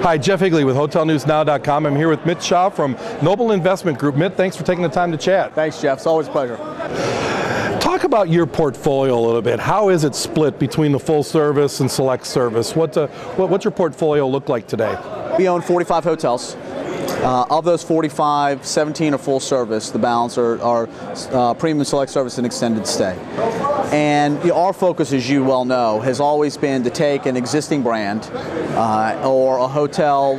Hi, Jeff Higley with HotelNewsNow.com. I'm here with Shah from Noble Investment Group. Mitt, thanks for taking the time to chat. Thanks, Jeff. It's always a pleasure. Talk about your portfolio a little bit. How is it split between the full service and select service? What's your portfolio look like today? We own 45 hotels. Of those 45, 17 are full service. The balance are premium select service and extended stay. And our focus, as you well know, has always been to take an existing brand or a hotel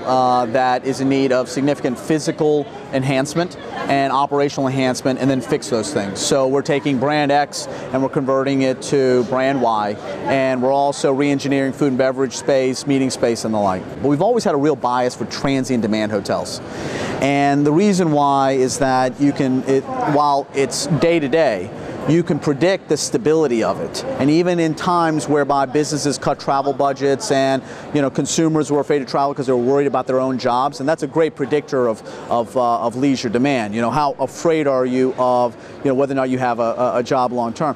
that is in need of significant physical enhancement and operational enhancement, and then fix those things. So we're taking brand X and we're converting it to brand Y, and we're also re-engineering food and beverage space, meeting space, and the like. But we've always had a real bias for transient demand hotels. And the reason why is that while it's day to day, you can predict the stability of it. And even in times whereby businesses cut travel budgets and consumers were afraid to travel because they were worried about their own jobs, and that's a great predictor of leisure demand. How afraid are you of whether or not you have a job long term?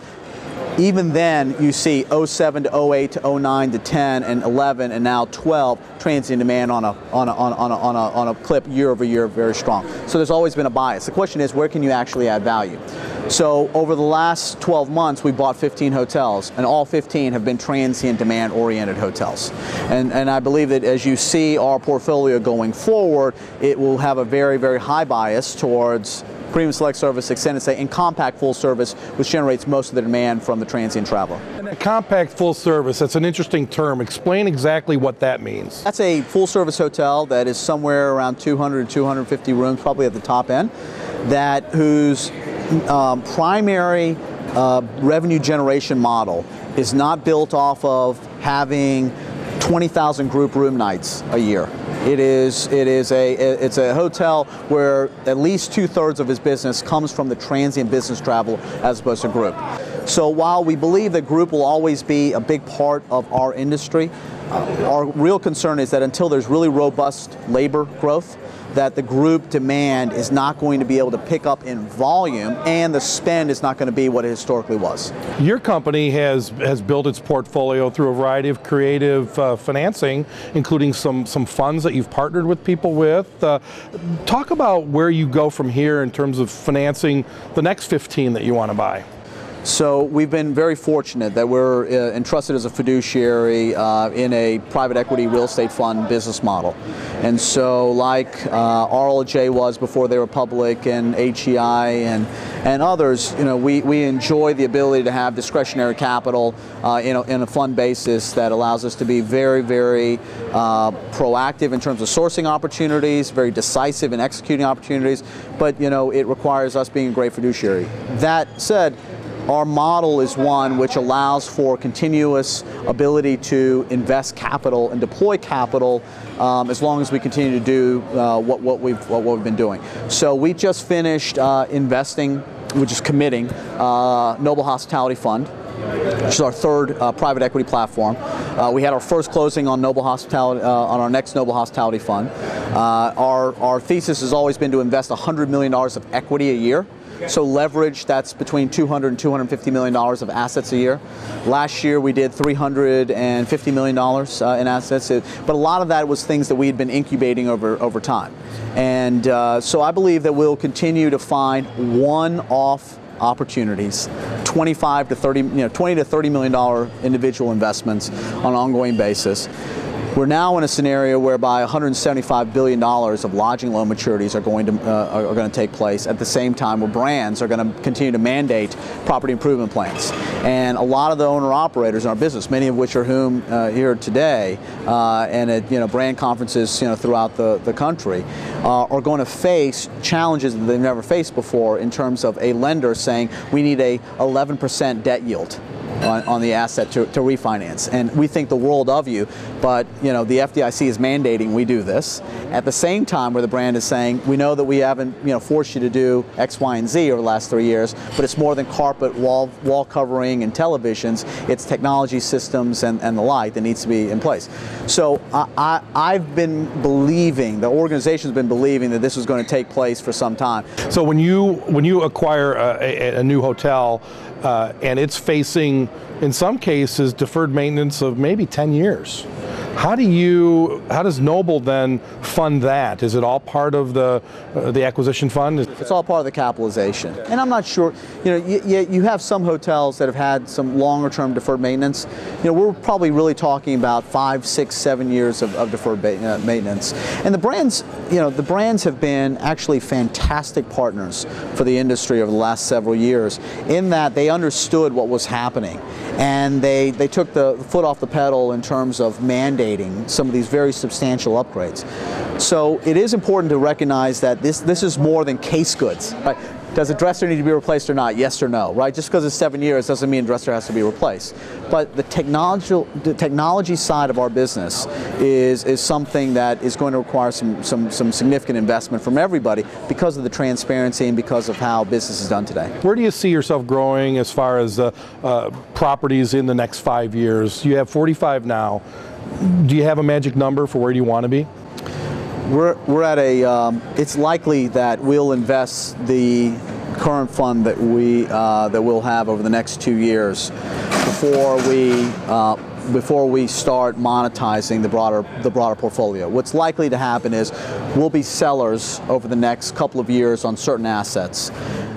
Even then, you see 07 to 08 to 09 to 10 and 11 and now 12 transient demand on a clip year over year, very strong. So there's always been a bias. The question is, where can you actually add value? So over the last 12 months, we bought 15 hotels, and all 15 have been transient demand oriented hotels. And I believe that as you see our portfolio going forward, it will have a very, very high bias towards premium select service, extended stay, and compact full service, which generates most of the demand from the transient traveler. And compact full service, that's an interesting term. Explain exactly what that means. That's a full service hotel that is somewhere around 200 to 250 rooms, probably at the top end, whose primary revenue generation model is not built off of having 20,000 group room nights a year. It's a hotel where at least 2/3 of his business comes from the transient business travel as opposed to group. So while we believe that group will always be a big part of our industry, our real concern is that until there's really robust labor growth, that the group demand is not going to be able to pick up in volume, and the spend is not going to be what it historically was. Your company has built its portfolio through a variety of creative financing, including some funds that you've partnered with people with. Talk about where you go from here in terms of financing the next 15 that you want to buy. So we've been very fortunate that we're entrusted as a fiduciary in a private equity real estate fund business model. And so like RLJ was before they were public, and HEI and others, we enjoy the ability to have discretionary capital in a fund basis that allows us to be very, very proactive in terms of sourcing opportunities, very decisive in executing opportunities, but it requires us being a great fiduciary. That said, our model is one which allows for continuous ability to invest capital and deploy capital as long as we continue to do what we've been doing. So we just finished investing, which is committing, Noble Hospitality Fund, which is our third private equity platform. We had our first closing on Noble Hospitality, on our next Noble Hospitality Fund. Our thesis has always been to invest $100 million of equity a year. So leverage, that's between $200 and $250 million of assets a year. Last year we did $350 million in assets, but a lot of that was things that we had been incubating over time. And so I believe that we'll continue to find one-off opportunities, 20 to $30 million individual investments on an ongoing basis. We're now in a scenario whereby $175 billion of lodging loan maturities are going to take place at the same time where brands are going to continue to mandate property improvement plans. And a lot of the owner-operators in our business, many of which are here today and at brand conferences throughout the country, are going to face challenges that they've never faced before in terms of a lender saying we need a 11% debt yield on the asset to refinance. And we think the world of you, but the FDIC is mandating we do this. At the same time where the brand is saying, we know that we haven't forced you to do X, Y, and Z over the last 3 years, but it's more than carpet, wall covering, and televisions. It's technology systems and the like that needs to be in place. So I've been believing, the organization's been believing that this was going to take place for some time. So when you acquire a new hotel, and it's facing, in some cases, deferred maintenance of maybe 10 years. How does Noble then fund that? Is it all part of the acquisition fund? It's all part of the capitalization. And I'm not sure, you have some hotels that have had some longer term deferred maintenance. We're probably really talking about 5, 6, 7 years of deferred maintenance. And the brands have been actually fantastic partners for the industry over the last several years, in that they understood what was happening. And they took the foot off the pedal in terms of mandating some of these very substantial upgrades. So it is important to recognize that this is more than case goods. Right? Does a dresser need to be replaced or not? Yes or no, right? Just because it's 7 years doesn't mean a dresser has to be replaced. But the technology side of our business is something that is going to require some significant investment from everybody because of the transparency and because of how business is done today. Where do you see yourself growing as far as properties in the next 5 years? You have 45 now. Do you have a magic number for where you want to be? We're at it's likely that we'll invest the current fund that we'll have over the next 2 years before we start monetizing the broader portfolio. What's likely to happen is we'll be sellers over the next couple of years on certain assets.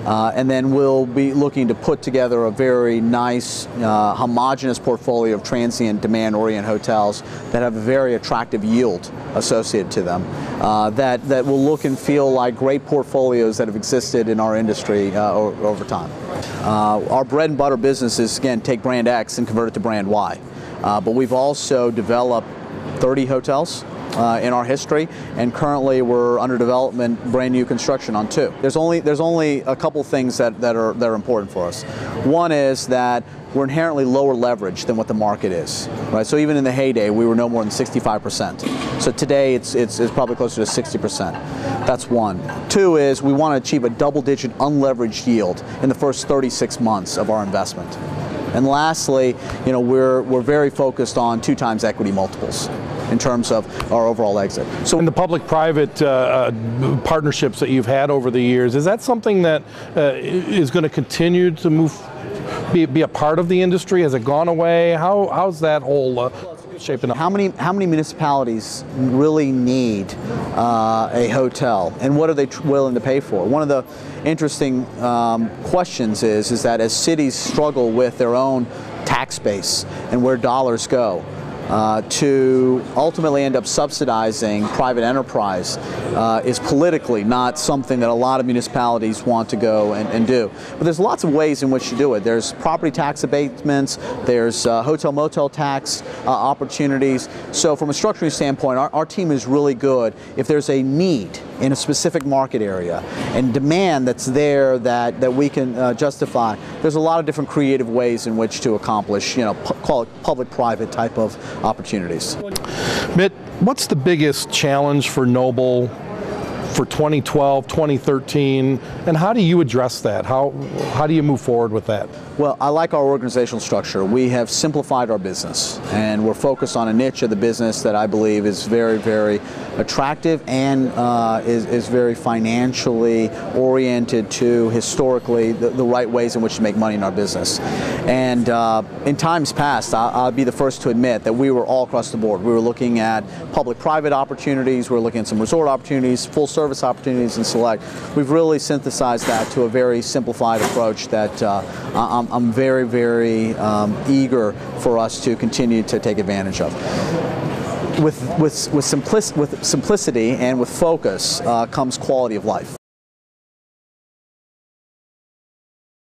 And then we'll be looking to put together a very nice, homogeneous portfolio of transient, demand-oriented hotels that have a very attractive yield associated to them, that will look and feel like great portfolios that have existed in our industry over time. Our bread and butter business is, again, take brand X and convert it to brand Y. But we've also developed 30 hotels in our history, and currently we're under development, brand new construction on 2. There's only a couple things that are important for us. One is that we're inherently lower leverage than what the market is, right? So even in the heyday, we were no more than 65%. So today it's probably closer to 60%. That's one. 2 is we want to achieve a double-digit unleveraged yield in the first 36 months of our investment. And lastly, we're very focused on 2x equity multiples in terms of our overall exit. So in the public-private partnerships that you've had over the years, is that something that is going to continue to be a part of the industry? Has it gone away? How's that whole shaping up? How many municipalities really need a hotel, and what are they willing to pay for? One of the interesting questions is that as cities struggle with their own tax base and where dollars go, to ultimately end up subsidizing private enterprise is politically not something that a lot of municipalities want to go and do. But there's lots of ways in which to do it. There's property tax abatements, there's hotel motel tax opportunities. So from a structuring standpoint, our team is really good. If there's a need in a specific market area and demand that's there that we can justify, there's a lot of different creative ways in which to accomplish, call it public-private type of opportunities. Mitt, what's the biggest challenge for Noble for 2012, 2013, and how do you address that? How do you move forward with that? Well, I like our organizational structure. We have simplified our business, and we're focused on a niche of the business that I believe is very, very attractive and is very financially oriented to historically the right ways in which to make money in our business. And in times past, I'll be the first to admit that we were all across the board. We were looking at public-private opportunities, we were looking at some resort opportunities, full-service opportunities, and select. We've really synthesized that to a very simplified approach that I'm very, very eager for us to continue to take advantage of. With simplicity and with focus comes quality of life.